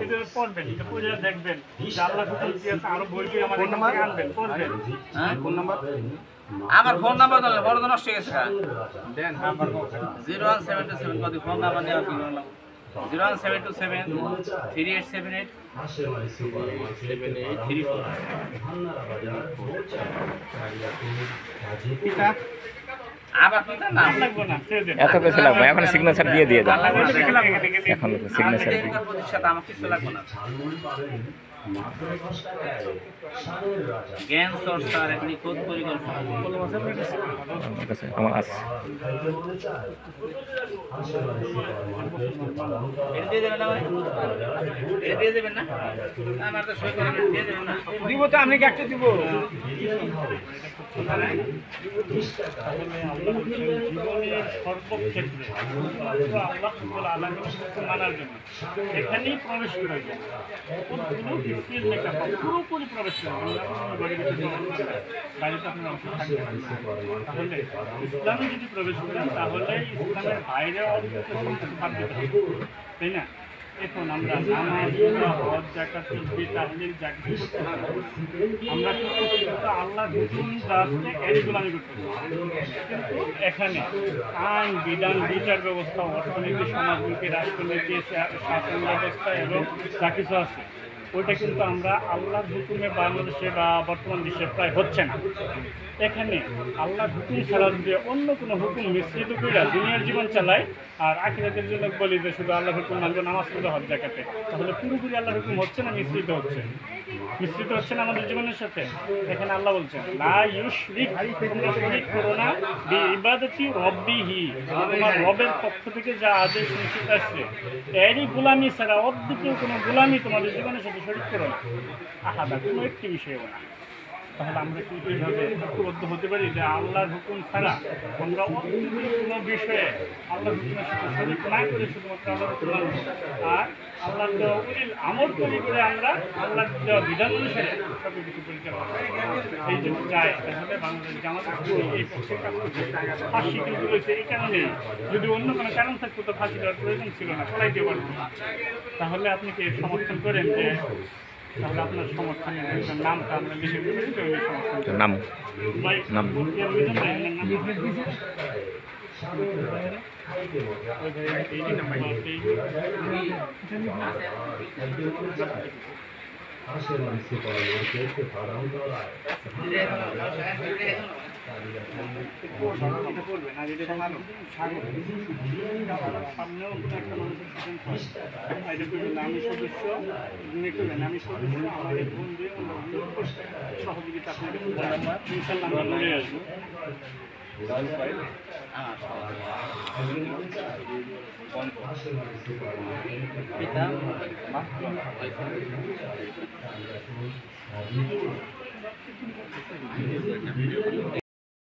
এটা পড়বেন, এটা পড়ে দেখবেন যে আল্লাহ হুকুম কি আছে, আরো বই বই আমাদের কাছে আনবেন, পড়বেন। হ্যাঁ কোন নাম্বার? আমার ফোন নাম্বার দিলে বড় তো নষ্ট হয়ে গেছে। দেন নাম্বার 01727 কত ফোন নাম্বার দেওয়া কি করলাম? 01727 3878 পিতা আবার পিতা নাম লাগবে না, এত কিছু লাগবে এখন সিগনেচার দিয়ে দিয়ে দাও এখন সিগনেচার দিয়ে প্রতিষ্ঠাতা আমার কিছু লাগবে না। জ্ঞান চর্চার এক নিখুঁত পরিকল্পনা আমার কাছে আমার আছে এটা দিয়ে দেবেন না ভাই? এটা দিয়ে দেবেন না? আমার তো সই করে দিয়ে দেবেন না? দিব তো, আমি একটা দিব। জীবনের সর্বক্ষেত্রে আল্লাহ মানার জন্য এখানেই প্রবেশ করে যায়, পুরোপুরি প্রবেশ করে বাড়িতে আপনার অংশ থাকবে। তাহলে ইসলামে যদি প্রবেশ করেন তাহলে ইসলামের বাইরে বাদ দিতে হবে, তাই না? এখন আমরা নামাজ, হজ, যাকাত, তাসবিহ, তাহলিল যা কিছু করতে আমরা কিন্তু আল্লাহর হুকুম রাস্তে এরই গোলামি করতে হবে। কিন্তু এখানে আইন বিধান, বিচার ব্যবস্থা, অর্থনীতি, সমাজনীতি, রাষ্ট্রনীতি, শাসন ব্যবস্থা এবং যা কিছু আছে ওইটা কিন্তু আমরা আল্লাহর হুকুমে বাংলাদেশে বা বর্তমান বিশ্বে প্রায় হচ্ছে না। এখানে আল্লাহর হুকুম ছাড়া যে অন্য কোনো হুকুম মিশ্রিত করে দুনিয়ার জীবন চালায় আর আখিরাতের জন্য বলি যে শুধু আল্লাহর হুকুম মানবো, নামাজ পড়তে হজ জাকাতে, তাহলে পুরোপুরি আল্লাহর হুকুম হচ্ছে না, মিশ্রিত হচ্ছে। মিশ্রিত হচ্ছে না আমাদের জীবনের সাথে। এখানে আল্লাহ বলছেন লা ইউশরিক, তোমরা শরীক করো না বিইবাদাতি রব্বিহি, তোমার রবের পক্ষ থেকে যা আদেশ নিষেধ আসছে এরই গোলামি ছাড়া অদ্বিতীয় কোনো গোলামি তোমাদের জীবনের সাথে শরীক করো না, আহাদা কোনো একটি বিষয়ও না। তাহলে আমরা কি এইভাবে ঐক্যবদ্ধ হতে পারি যে আল্লাহর হুকুম ছাড়া আমরা অদ্বিতীয় কোনো বিষয়ে আল্লাহর হুকুমের সাথে শরীক না করে শুধুমাত্র আল্লাহর হুকুম মানব আর আল্লাহর দেওয়া উলিল আমর তৈরি করে আমরা আল্লাহর দেওয়া বিধান অনুসারে সব কিছু পরিচালনা এই জন্য চাই। তাহলে বাংলাদেশ জামাত এই পক্ষে কাজ করছে। ফাঁসি কিন্তু রয়েছে এই কারণেই, যদি অন্য কোনো কারণ থাকতো তো ফাঁসি দেওয়ার প্রয়োজন ছিল না, সবাইকে পারত। তাহলে আপনি কি সমর্থন করেন যে তাহলে আপনার সমর্থনের নামটা আমরা লিখে দেবেন, নাম নাম আমি সদস্য, আমাদের বন্ধু সহযোগিতা আপনাকে ইনশাল্লাহ আমরা লড়ে আসবো। পিতা